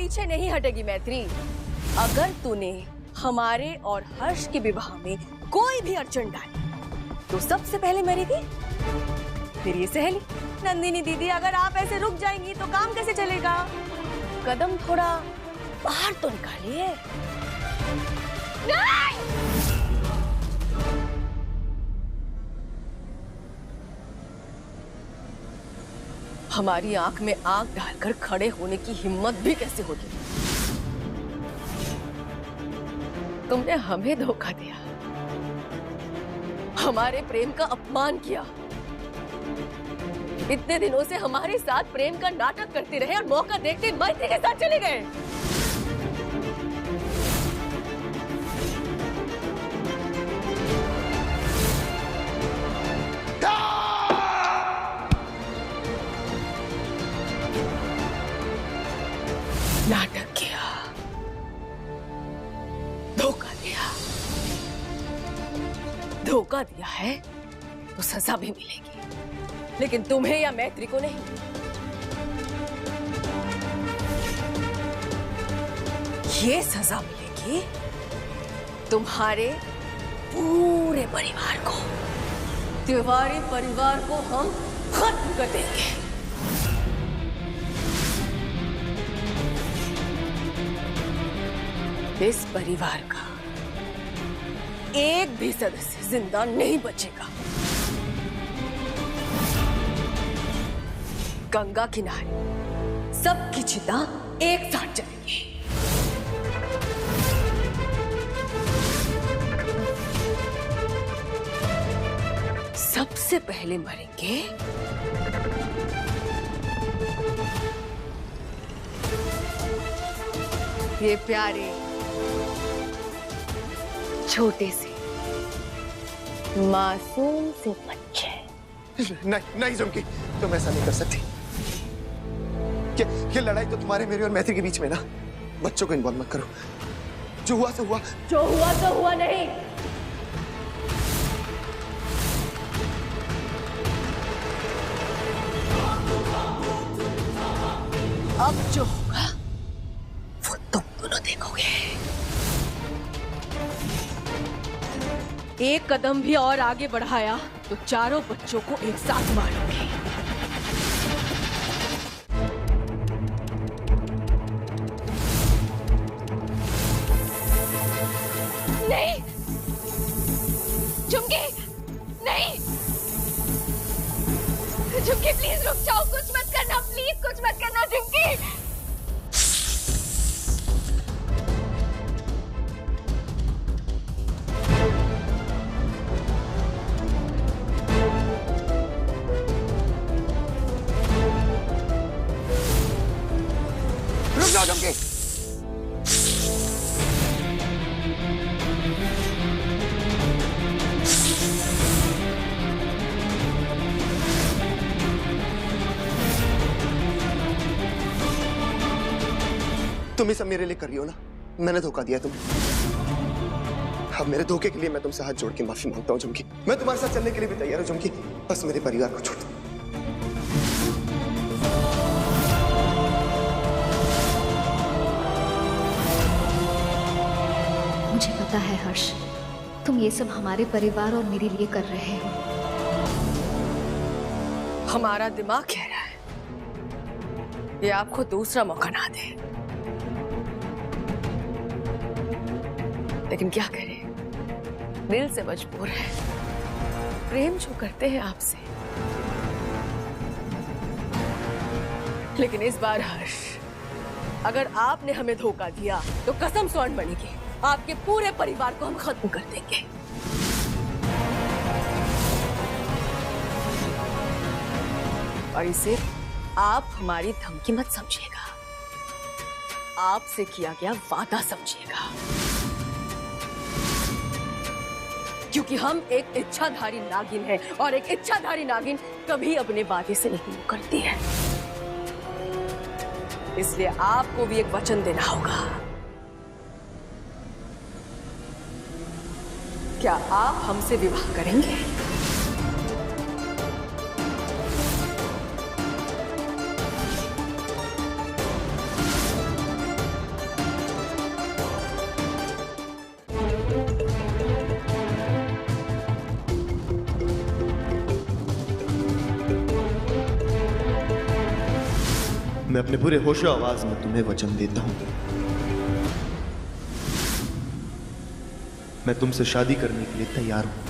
पीछे नहीं हटेगी मैत्री। अगर तूने हमारे और हर्ष के विवाह में कोई भी अड़चन डाली तो सबसे पहले मरेगी फिर ये सहेली नंदिनी दीदी। अगर आप ऐसे रुक जाएंगी तो काम कैसे चलेगा? कदम थोड़ा बाहर तो निकालिए। नहीं! हमारी आंख में आंख डालकर खड़े होने की हिम्मत भी कैसे होगी? तुमने हमें धोखा दिया, हमारे प्रेम का अपमान किया। इतने दिनों से हमारे साथ प्रेम का नाटक करते रहे और मौका देखते मैत्री के साथ चले गए। नाटक किया, धोखा दिया। धोखा दिया है तो सजा भी मिलेगी, लेकिन तुम्हें या मैत्री को नहीं। ये सजा मिलेगी तुम्हारे पूरे परिवार को। तुम्हारे परिवार को हम खत्म कर देंगे। इस परिवार का एक भी सदस्य जिंदा नहीं बचेगा। गंगा किनारे सबकी चिता एक साथ जलेगी। सबसे पहले मरेंगे ये प्यारे छोटे से मासूम से बच्चे। नहीं नहीं झुमकी, तुम ऐसा नहीं कर सकती। ये लड़ाई तो तुम्हारे मेरे और मैत्री के बीच में ना। बच्चों को इन्वॉल्व मत करो। जो हुआ सो हुआ। जो हुआ तो हुआ नहीं। अब जो होगा वो तुम दोनों देखोगे। एक कदम भी और आगे बढ़ाया तो चारों बच्चों को एक साथ मारोगे। नहीं झुमकी, नहीं झुमकी, प्लीज रुक जाओ। कुछ मत करना, प्लीज कुछ मत करना झुमकी। रुक जाओ झुमकी। तुम ये सब मेरे लिए कर रही हो ना। मैंने धोखा दिया तुम्हें। अब मेरे धोखे के लिए मैं तुमसे हाथ जोड़ के माफी मांगता हूँ झुमकी। मैं तुम्हारे साथ चलने के लिए भी तैयार हूँ झुमकी। बस मेरे परिवार को छोड़ दो। मुझे पता है हर्ष, तुम ये सब हमारे परिवार और मेरे लिए कर रहे हो। हमारा दिमाग कह रहा है ये आपको दूसरा मौका ना दे, लेकिन क्या करें, दिल से मजबूर है। प्रेम जो करते हैं आपसे, लेकिन इस बार हर्ष, अगर आपने हमें धोखा दिया तो कसम स्वर्ण बनेगी, आपके पूरे परिवार को हम खत्म कर देंगे। और इसे आप हमारी धमकी मत समझिएगा, आपसे किया गया वादा समझिएगा, क्योंकि हम एक इच्छाधारी नागिन हैं और एक इच्छाधारी नागिन कभी अपने वादे से नहीं मुकरती है। इसलिए आपको भी एक वचन देना होगा। क्या आप हमसे विवाह करेंगे? मैं अपने पूरे होशो आवाज में तुम्हें वचन देता हूं, मैं तुमसे शादी करने के लिए तैयार हूं।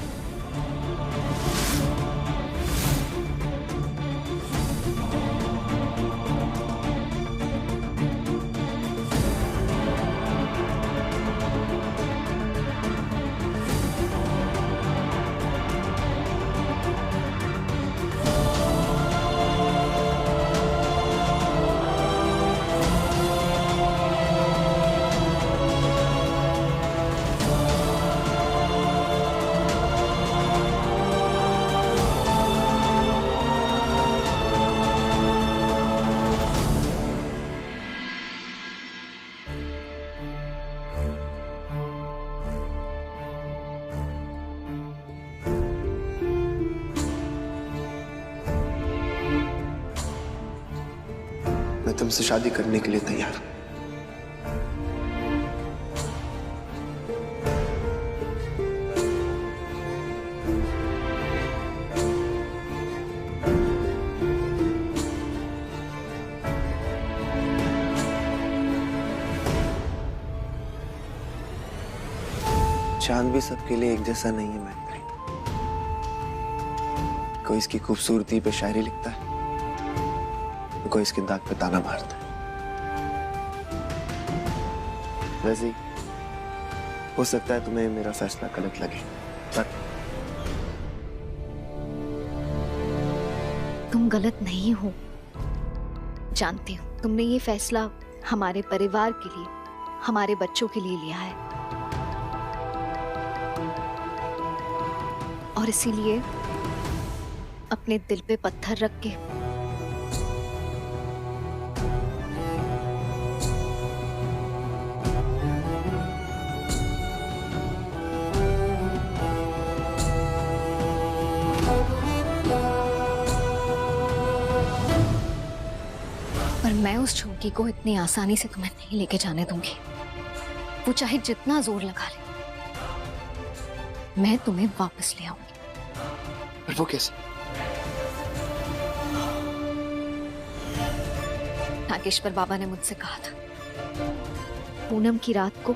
मैं तुमसे शादी करने के लिए तैयार हूं। चांद भी सबके लिए एक जैसा नहीं है मैत्री। कोई इसकी खूबसूरती पे शायरी लिखता है, कोई इसके दाग पे ताना मारता है। वैसे ही हो सकता है तुम्हें मेरा फैसला गलत लगे, पर तुम गलत नहीं हो, जानती हूँ। तुमने ये फैसला हमारे परिवार के लिए, हमारे बच्चों के लिए लिया है, और इसीलिए अपने दिल पे पत्थर रख के पर मैं उस झुमकी को इतनी आसानी से तुम्हें नहीं लेके जाने दूंगी। वो चाहे जितना जोर लगा ले, मैं तुम्हें वापस ले आऊंगी। पर वो कैसे? नागेश्वर बाबा ने मुझसे कहा था, पूनम की रात को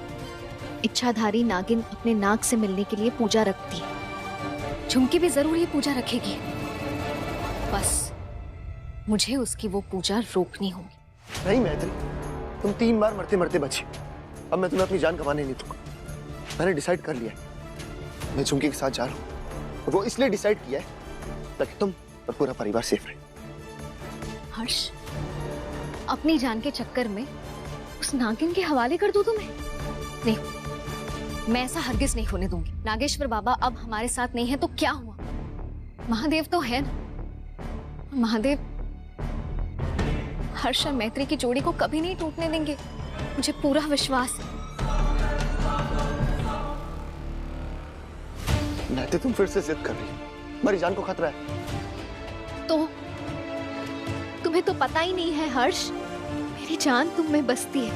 इच्छाधारी नागिन अपने नाग से मिलने के लिए पूजा रखती है। झुमकी भी जरूर ये पूजा रखेगी, बस मुझे उसकी वो पूजा रोकनी होगी। नहीं मैत्री, तुम 3 बार मरते मरते बची, अब मैं तुम्हें अपनी जान गंवाने नहीं दूंगा। मैंने डिसाइड कर लिया है, मैं झुमकी के साथ जा रहा हूँ। वो इसलिए डिसाइड किया है ताकि तुम और पूरा परिवार सेफ रहे। हर्ष, अपनी जान के चक्कर में उस नागिन के हवाले कर दूं तुम्हें? नहीं, मैं ऐसा हरगिज नहीं होने दूंगी। नागेश्वर बाबा अब हमारे साथ नहीं है तो क्या हुआ, महादेव तो है ना। महादेव हर्ष और मैत्री की जोड़ी को कभी नहीं टूटने देंगे, मुझे पूरा विश्वास है। मैत्री, तुम फिर से जिद कर रही हो, हमारी जान को खतरा है। तो तुम्हें तो पता ही नहीं है हर्ष, मेरी जान तुम में बसती है।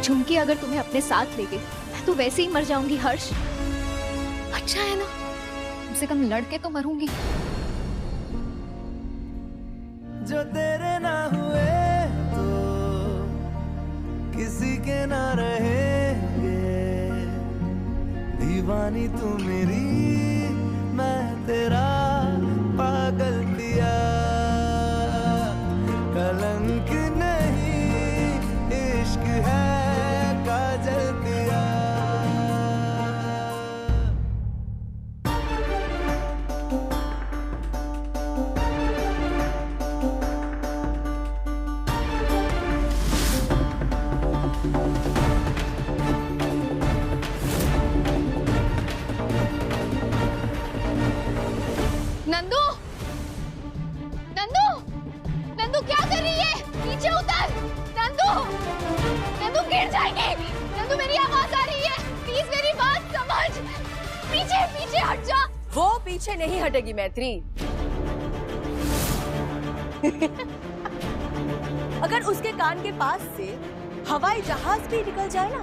झुमकी अगर तुम्हें अपने साथ ले गई, मैं तो वैसे ही मर जाऊंगी हर्ष। अच्छा है ना, कम से कम लड़के तो मरूंगी। जो तेरे ना हुए तो किसी के ना रहेंगे, दीवानी तू मेरी, मैं तेरा पागल पिया। कलंक नहीं, इश्क है काजल पिया। नंदू, नंदू, नंदू क्या कर रही है? नीचे उतर। नंदू, नंदू गिर जाएगी। नंदू मेरी आवाज आ रही है, प्लीज मेरी बात समझ। पीछे पीछे हट जा। वो पीछे नहीं हटेगी मैत्री। अगर उसके कान के पास से हवाई जहाज भी निकल जाए ना,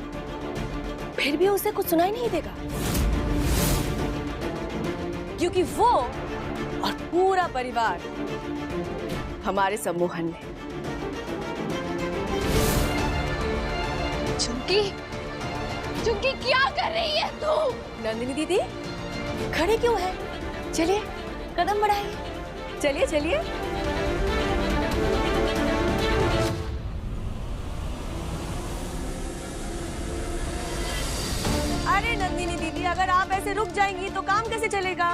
फिर भी उसे कुछ सुनाई नहीं देगा, क्योंकि वो और पूरा परिवार हमारे सम्मोहन ने। झुमकी, झुमकी क्या कर रही है तू? नंदिनी दीदी खड़े क्यों हैं? चलिए कदम बढ़ाइए, चलिए चलिए। अरे नंदिनी दीदी, अगर आप ऐसे रुक जाएंगी तो काम कैसे चलेगा?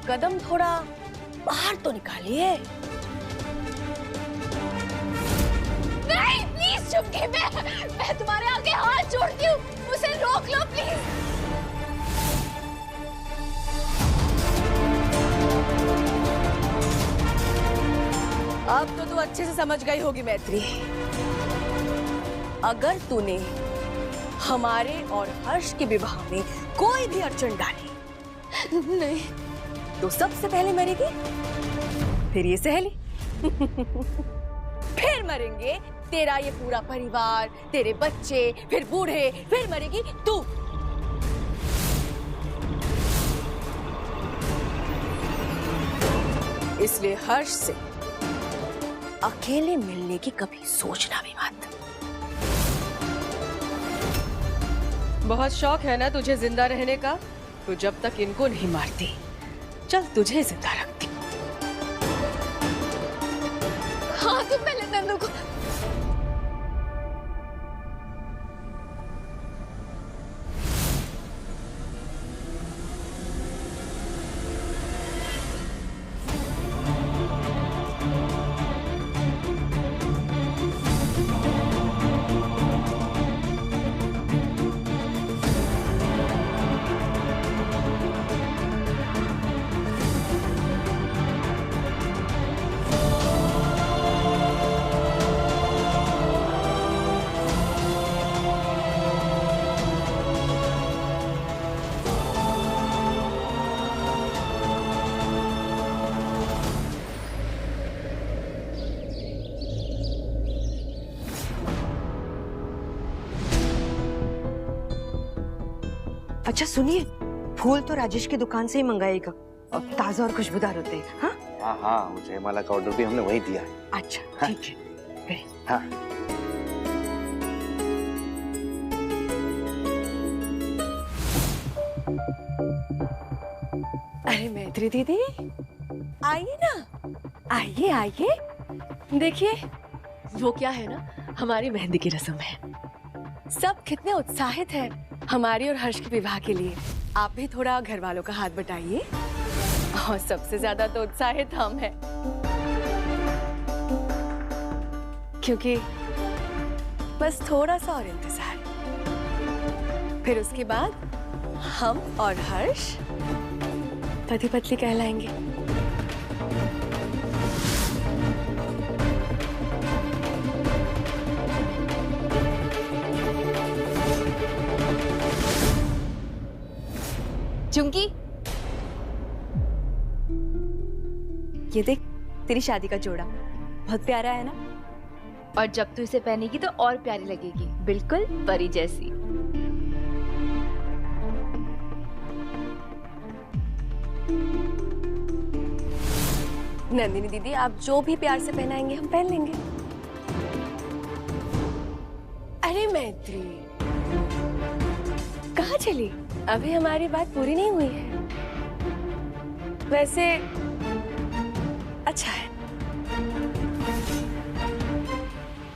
कदम थोड़ा बाहर तो निकालिए। नहीं प्लीज झुमकी, मैं तुम्हारे आगे हाथ जोड़ती हूँ, उसे रोक लो प्लीज। अब तो तू अच्छे से समझ गई होगी मैत्री। अगर तूने हमारे और हर्ष के विवाह में कोई भी अड़चन डाली नहीं तो सबसे पहले मरेगी फिर ये सहेली फिर मरेंगे तेरा ये पूरा परिवार, तेरे बच्चे, फिर बूढ़े, फिर मरेगी तू। इसलिए हर्ष से अकेले मिलने की कभी सोचना भी मत। बहुत शौक है ना तुझे जिंदा रहने का, तो जब तक इनको नहीं मारती चल तुझे जिंदा रखती। हाँ तुम पहले नंदू को। अच्छा सुनिए, फूल तो राजेश की दुकान से ही मंगाएगा, अब ताजा और खुशबूदार होते हैं। हाँ हाँ हाँ, मुझे जयमाला का ऑर्डर भी हमने वही दिया है। अच्छा ठीक है। हाँ अरे मैत्री दीदी आइए ना, आइए आइए। देखिए वो क्या है ना, हमारी मेहंदी की रस्म है। सब कितने उत्साहित हैं हमारी और हर्ष के विवाह के लिए। आप भी थोड़ा घर वालों का हाथ बटाइए। और सबसे ज्यादा तो उत्साहित हम हैं, क्योंकि बस थोड़ा सा और इंतजार, फिर उसके बाद हम और हर्ष पति पत्नी कहलाएंगे। झुमकी, ये देख तेरी शादी का जोड़ा बहुत प्यारा है ना। और जब तू इसे पहनेगी तो और प्यारी लगेगी, बिल्कुल परी जैसी। नंदिनी दीदी आप जो भी प्यार से पहनाएंगे हम पहन लेंगे। अरे मैत्री कहाँ चली? अभी हमारी बात पूरी नहीं हुई है। वैसे अच्छा है,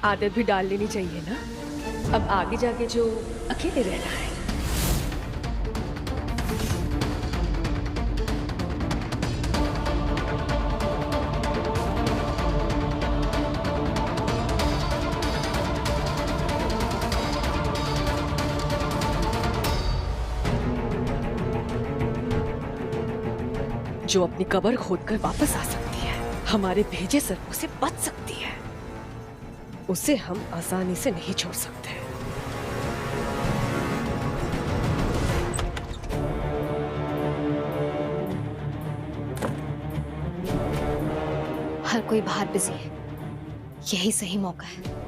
आदत भी डाल लेनी चाहिए ना, अब आगे जाके जो अकेले रहना है। जो अपनी कब्र खोदकर वापस आ सकती है, हमारे भेजे सर्पों से बच सकती है, उसे हम आसानी से नहीं छोड़ सकते। हर कोई बाहर बिजी है, यही सही मौका है।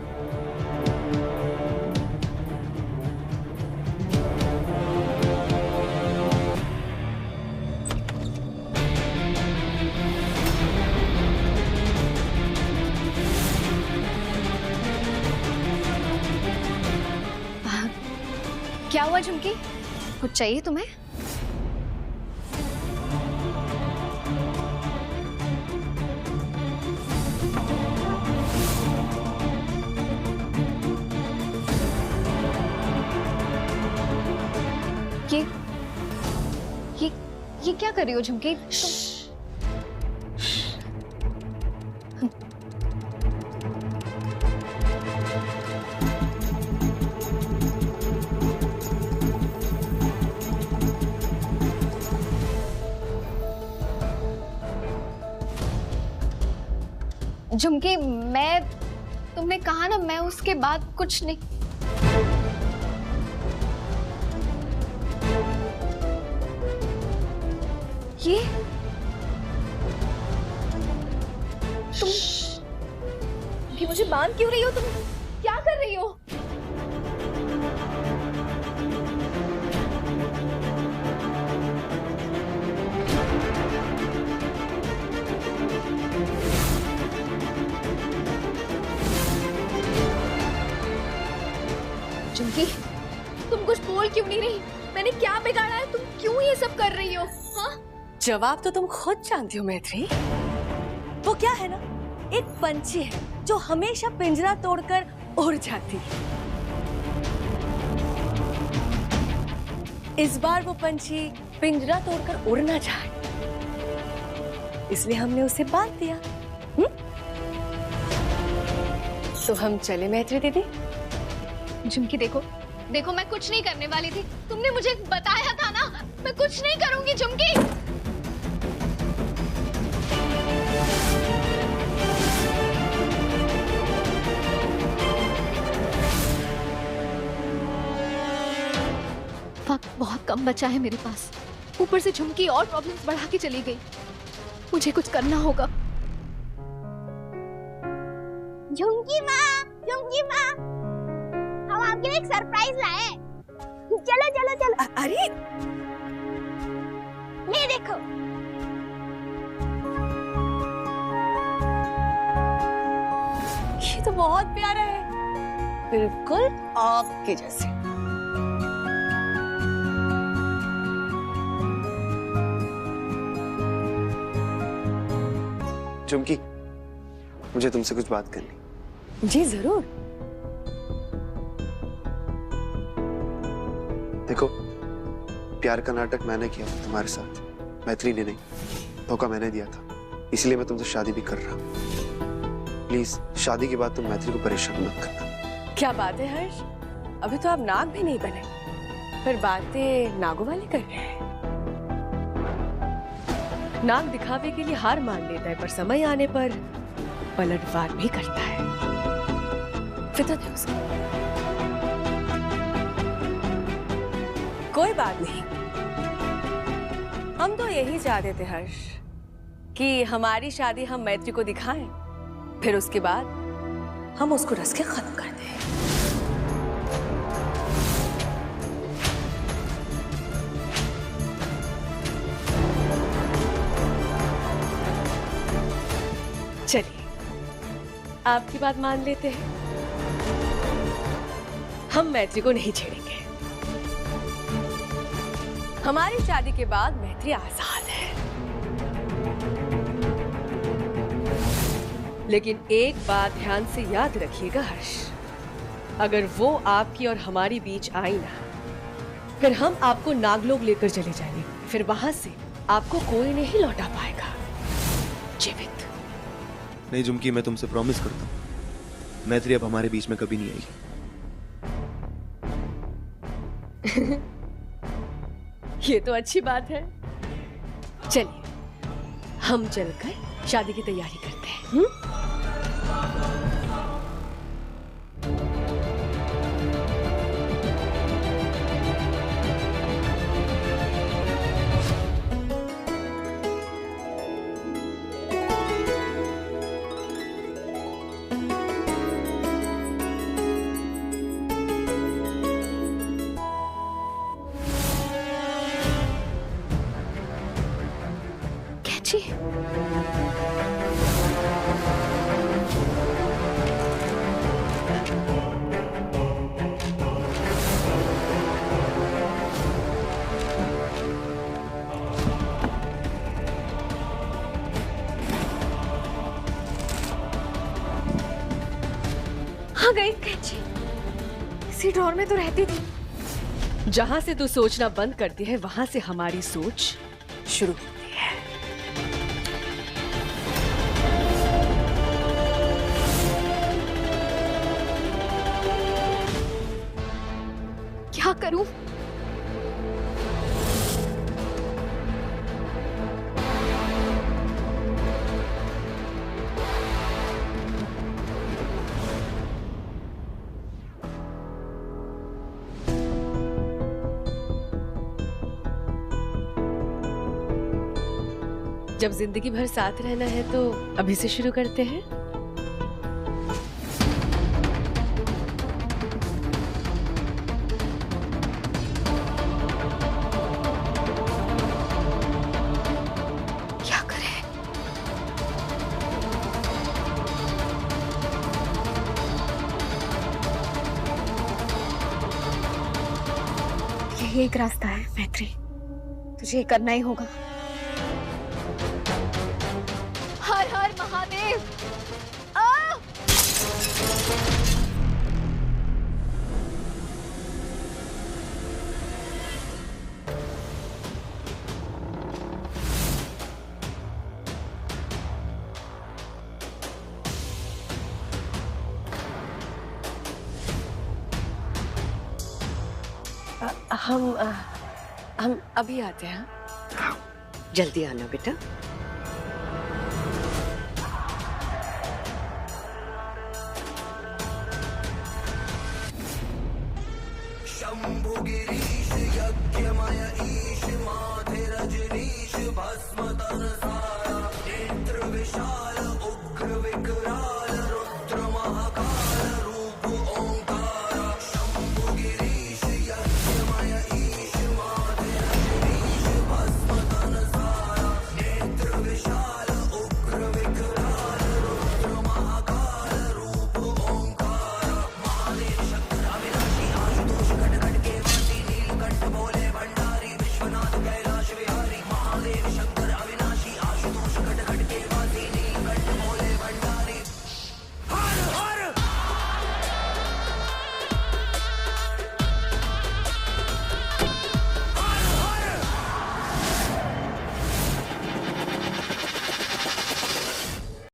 क्या हुआ झुमकी? कुछ चाहिए तुम्हें? ये क्या कर रही हो झुमकी? झुमकी, तुमने कहा ना, मैं उसके बाद कुछ नहीं। ये तुम मुझे बांध क्यों रही हो? तुम क्या कर रही हो? झुमकी, तुम कुछ बोल क्यों नहीं रही? मैंने क्या बिगाड़ा है? तुम क्यों ये सब कर रही हो? हाँ? जवाब तो तुम खुद जानती हो मैत्री। वो क्या है ना, एक पंछी है जो हमेशा पिंजरा तोड़कर उड़ जाती है। इस बार वो पंछी पिंजरा तोड़कर उड़ना चाहे, इसलिए हमने उसे बांध दिया। तो हम चले मैत्री दीदी। झुमकी देखो, मैं कुछ नहीं करने वाली थी। तुमने मुझे बताया था ना, मैं कुछ नहीं करूंगी। झुमकी, वक्त बहुत कम बचा है मेरे पास। ऊपर से झुमकी और प्रॉब्लम्स बढ़ा के चली गई। मुझे कुछ करना होगा। झुमकी माँ, हम आपके लिए एक सरप्राइज लाए। चलो चलो चलो। अरे ये देखो। ये तो बहुत प्यारा है, बिल्कुल आपके जैसे। झुमकी, मुझे तुमसे कुछ बात करनी। जी जरूर। देखो, प्यार का नाटक मैंने किया था तुम्हारे साथ, मैत्री ने नहीं। धोखा मैंने दिया था, इसलिए मैं तुमसे शादी भी कर रहा हूँ। प्लीज शादी के बाद तुम मैत्री को परेशान मत करना। क्या बात है हर्ष, अभी तो आप नाग भी नहीं बने, फिर बातें नागों वाली कर रहे हैं। नाग दिखावे के लिए हार मान लेता है, पर समय आने पर पलटवार भी करता है। फितरत है उसकी। कोई बात नहीं, हम तो यही चाहते थे हर्ष कि हमारी शादी हम मैत्री को दिखाएं, फिर उसके बाद हम उसको रस के खत्म कर दें। चलिए, आपकी बात मान लेते हैं, हम मैत्री को नहीं छेड़ेंगे। हमारी शादी के बाद मैत्री आजाद है, लेकिन एक बात ध्यान से याद रखिएगा हर्ष, अगर वो आपकी और हमारी बीच आई ना, फिर हम आपको नागलोक लेकर चले जाएंगे। फिर वहां से आपको कोई नहीं लौटा पाएगा जीवित। नहीं झुमकी, मैं तुमसे प्रॉमिस करता हूँ, मैत्री अब हमारे बीच में कभी नहीं आएगी। ये तो अच्छी बात है। चलिए, हम चलकर शादी की तैयारी करते हैं। जी ड्रॉर में तो रहती थी। जहां से तू सोचना बंद करती है वहां से हमारी सोच शुरू होती है। क्या करूं? जब जिंदगी भर साथ रहना है तो अभी से शुरू करते हैं। क्या करें? यही एक रास्ता है मैत्री, तुझे ये करना ही होगा। हर हर महादेव। हम अभी आते हैं। जल्दी आना बेटा।